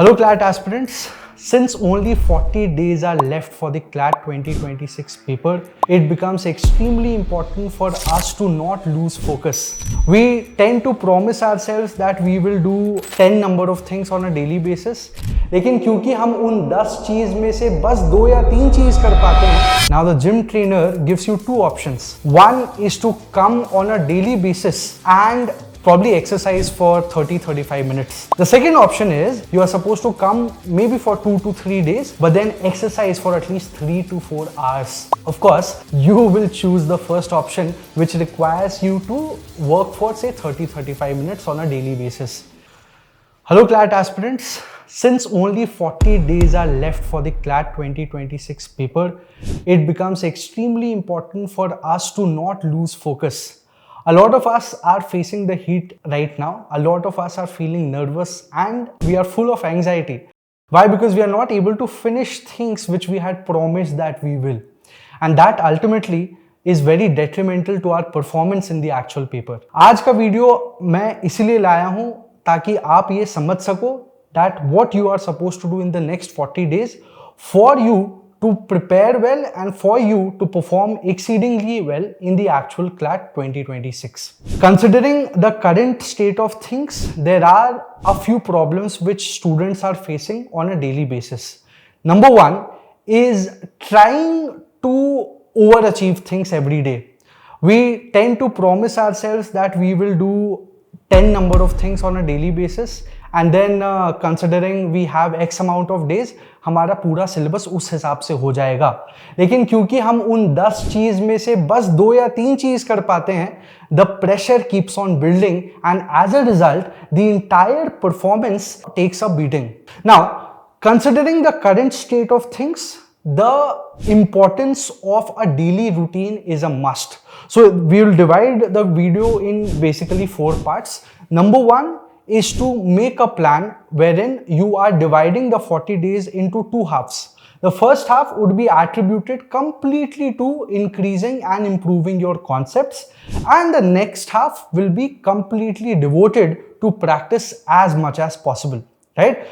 Hello CLAT aspirants. Since only 40 days are left for the CLAT 2026 paper, it becomes extremely important for us to not lose focus. We tend to promise ourselves that we will do 10 number of things on a daily basis, लेकिन क्योंकि हम उन 10 चीज में से बस 2 या 3 चीज कर पाते हैं. Now the gym trainer gives you two options. One is to come on a daily basis and probably exercise for 30-35 minutes. The second option is you are supposed to come maybe for 2 to 3 days, but then exercise for at least 3 to 4 hours. Of course, you will choose the first option, which requires you to work for say 30-35 minutes on a daily basis. Hello CLAT aspirants. Since only 40 days are left for the CLAT 2026 paper, it becomes extremely important for us to not lose focus. A lot of us are facing the heat right now. A lot of us are feeling nervous and we are full of anxiety. Why? Because we are not able to finish things which we had promised that we will. And that ultimately is very detrimental to our performance in the actual paper. आज का video मैं इसीलिए लाया हूं ताकि आप ये समझ सको that what you are supposed to do in the next 40 days for you to prepare well and for you to perform exceedingly well in the actual CLAT 2026. Considering the current state of things, there are a few problems which students are facing on a daily basis. Number one is trying to overachieve things every day. We tend to promise ourselves that we will do 10 number of things on a daily basis, and then considering we have X amount of days, हमारा पूरा syllabus उस हिसाब से हो जाएगा. लेकिन क्योंकि हम उन 10 चीज में से बस 2 या 3 चीज कर पाते हैं, the pressure keeps on building and as a result, the entire performance takes a beating. Now, considering the current state of things, the importance of a daily routine is a must. So we will divide the video in basically 4 parts. Number one is to make a plan wherein you are dividing the 40 days into 2 halves. The first half would be attributed completely to increasing and improving your concepts, and the next half will be completely devoted to practice as much as possible, right?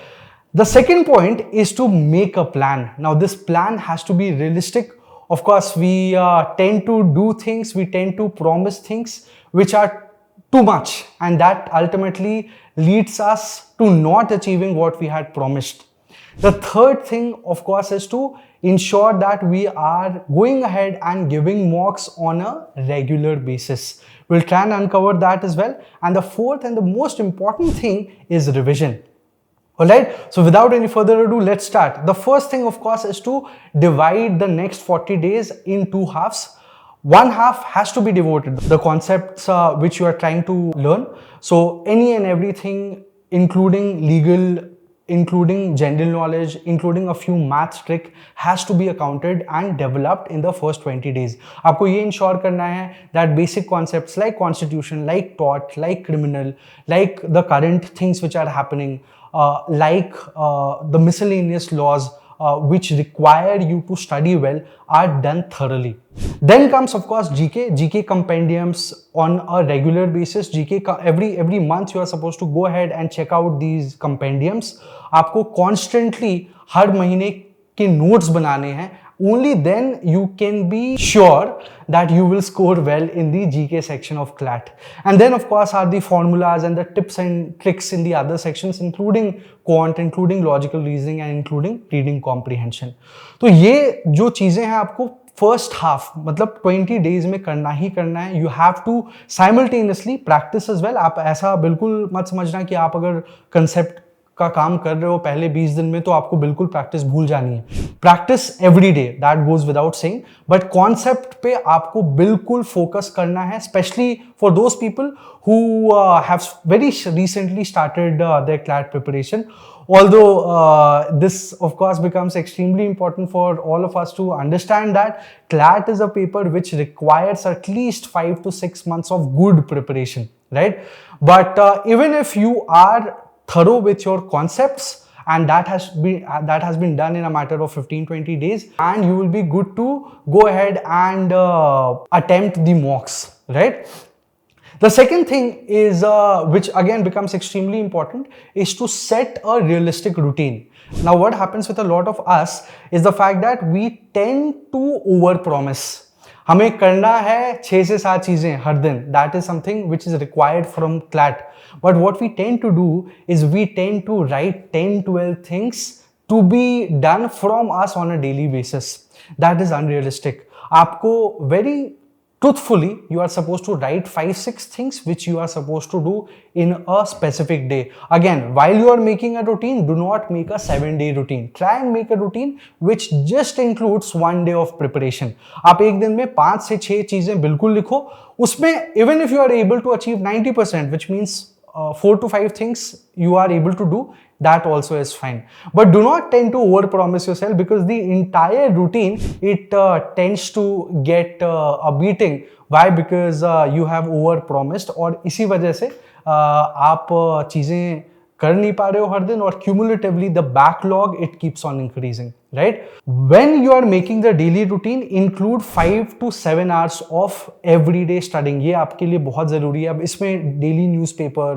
The second point is to make a plan. Now this plan has to be realistic. Of course, we tend to do things, we tend to promise things which are too much, and that ultimately leads us to not achieving what we had promised. The third thing, of course, is to ensure that we are going ahead and giving mocks on a regular basis. We'll try and uncover that as well. And the fourth and the most important thing is revision. Alright, so without any further ado, let's start. The first thing, of course, is to divide the next 40 days in 2 halves. One half has to be devoted to the concepts which you are trying to learn. So any and everything, including legal, including general knowledge, including a few math trick, has to be accounted and developed in the first 20 days. आपको ये ensure करना है that basic concepts like constitution, like tort, like criminal, like the current things which are happening, like the miscellaneous laws which require you to study well are done thoroughly. Then comes, of course, GK compendiums on a regular basis. GK every month you are supposed to go ahead and check out these compendiums. आपको constantly हर महीने के notes बनाने हैं. Only then you can be sure that you will score well in the GK section of CLAT. And then, of course, are the formulas and the tips and tricks in the other sections, including quant, including logical reasoning, and including reading comprehension. तो ये जो चीजें हैं आपको first half मतलब 20 days में करना ही करना है. You have to simultaneously practise as well. आप ऐसा बिल्कुल मत समझना कि आप अगर कंसेप्ट का काम कर रहे हो पहले 20 दिन में तो आपको बिल्कुल प्रैक्टिस भूल जानी है. Practise every day, that goes without saying, but concept पे आपको बिल्कुल फोकस करना है, specially for those people who have very recently started their CLAT preparation. Although this of course becomes extremely important for all of us to understand that CLAT is a paper which requires at least 5 to 6 months of good preparation, right? But even if you are thorough with your concepts, and that has been done in a matter of 15-20 days, and you will be good to go ahead and attempt the mocks, right? The second thing is, which again becomes extremely important, is to set a realistic routine. Now, what happens with a lot of us is the fact that we tend to overpromise. हमें करना है 6 से 7 चीजें हर दिन. That is something which is required from CLAT. But what we tend to do is we tend to write 10, 12 things to be done from us on a daily basis. That is unrealistic. आपको very truthfully, you are supposed to write 5-6 things which you are supposed to do in a specific day. Again, while you are making a routine, do not make a 7-day routine. Try and make a routine which just includes 1 day of preparation. आप एक दिन में 5 से 6 चीजें बिल्कुल लिखो. उसमें even if you are able to achieve 90%, which means 4 to 5 things you are able to do, that also is fine. But do not tend to overpromise yourself, because the entire routine, it tends to get a beating. Why? Because you have overpromised, और इसी वजह से आप चीजें कर नहीं पा रहे हो हर दिन, और cumulatively the backlog, it keeps on increasing, right? When you are making the daily routine, include 5 to 7 hours of everyday studying. ये आपके लिए बहुत ज़रूरी है. अब इसमें daily newspaper,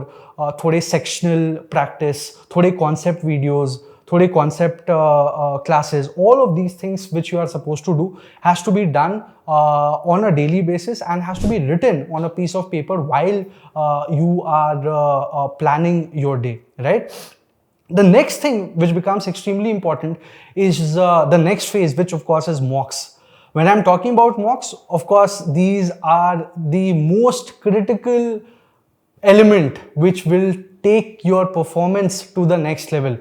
थोड़े sectional practice, थोड़े concept videos, थोड़े concept classes, all of these things which you are supposed to do has to be done on a daily basis and has to be written on a piece of paper while you are planning your day, right? The next thing which becomes extremely important is the next phase, which of course is mocks. When I'm talking about mocks, of course, these are the most critical element which will take your performance to the next level.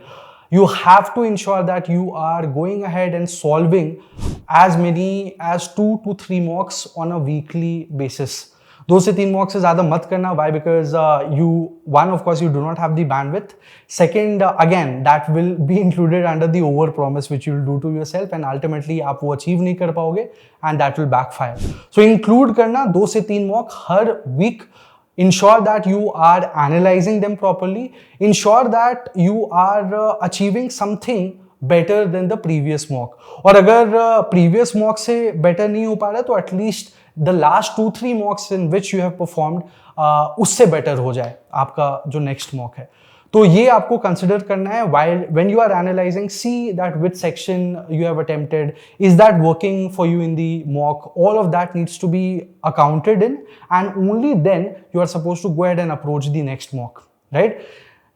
You have to ensure that you are going ahead and solving as many as 2 to 3 mocks on a weekly basis. 2 से 3 mocks से ज़्यादा मत करना. Why? Because one, of course, you do not have the bandwidth. Second, again, that will be included under the overpromise which you will do to yourself, and ultimately आप वो achieve नहीं कर पाओगे, and that will backfire. So include करना 2 से 3 mock her week. Ensure that you are analyzing them properly. Ensure that you are achieving something better than the previous mock. और अगर previous mock से better नहीं हो पा रहा, तो at least the last 2-3 mocks in which you have performed उससे better हो जाए आपका जो next mock है. तो ये आपको consider करना है while when you are analyzing. See that which section you have attempted, is that working for you in the mock. All of that needs to be accounted in, and only then you are supposed to go ahead and approach the next mock, right?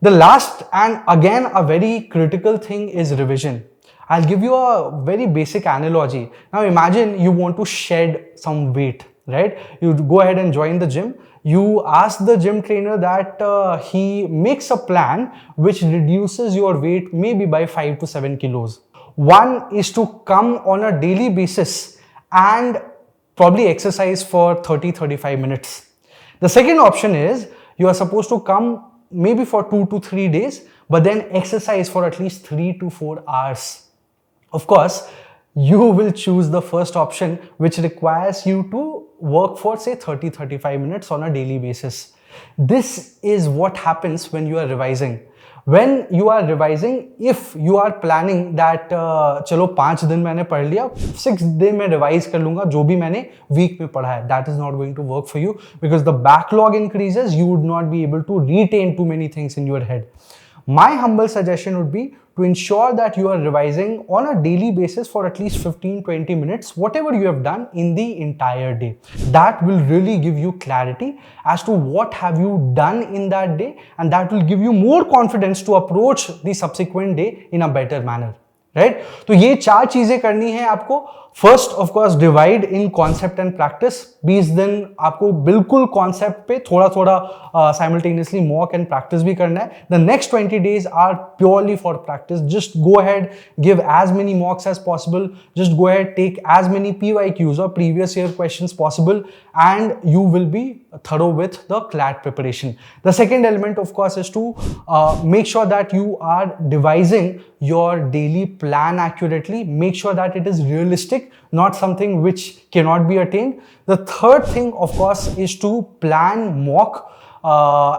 The last and again a very critical thing is revision. I'll give you a very basic analogy. Now imagine you want to shed some weight, right? You go ahead and join the gym. You ask the gym trainer that he makes a plan which reduces your weight maybe by 5 to 7 kilos. One is to come on a daily basis and probably exercise for 30-35 minutes. The second option is you are supposed to come maybe for 2 to 3 days, but then exercise for at least 3 to 4 hours. Of course, you will choose the first option, which requires you to work for say 30-35 minutes on a daily basis. This is what happens when you are revising. When you are revising, if you are planning that चलो 5 दिन मैंने पढ़ लिया, 6 दिन मैं revise कर लूंगा जो भी मैंने वीक में पढ़ा है, that is not going to work for you, because the backlog increases. You would not be able to retain too many things in your head. My humble suggestion would be to ensure that you are revising on a daily basis for at least 15-20 minutes, whatever you have done in the entire day. That will really give you clarity as to what have you done in that day, and that will give you more confidence to approach the subsequent day in a better manner, right? तो ये 4 चीजें करनी है आपको. First, of course, divide in concept and practice. 20 दिन आपको बिल्कुल concept पे थोड़ा simultaneously mock and practice भी करना है. The next 20 days are purely for practice. Just go ahead, give as many mocks as possible. Just go ahead, take as many PYQs or previous year questions possible, and you will be thorough with the CLAT preparation. The second element, of course, is to make sure that you are devising your daily plan accurately. Make sure that it is realistic, not something which cannot be attained. The third thing, of course, is to plan mock,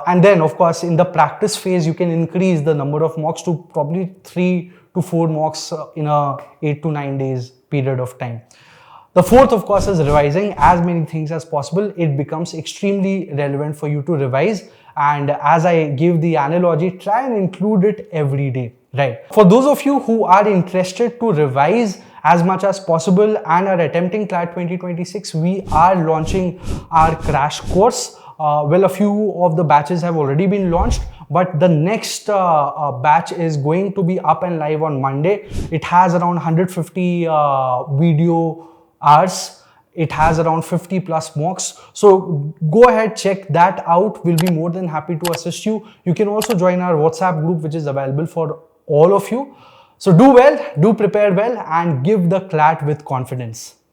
and then of course in the practice phase you can increase the number of mocks to probably 3 to 4 mocks in a 8 to 9 days period of time. The fourth, of course, is revising as many things as possible. It becomes extremely relevant for you to revise. And as I give the analogy, try and include it every day, right? For those of you who are interested to revise as much as possible and are attempting CLAT 2026, we are launching our crash course. Well, a few of the batches have already been launched, but the next batch is going to be up and live on Monday. It has around 150 video hours. It has around 50 plus mocks. So go ahead, check that out. We'll be more than happy to assist you. You can also join our WhatsApp group, which is available for all of you. So do well, do prepare well, and give the CLAT with confidence.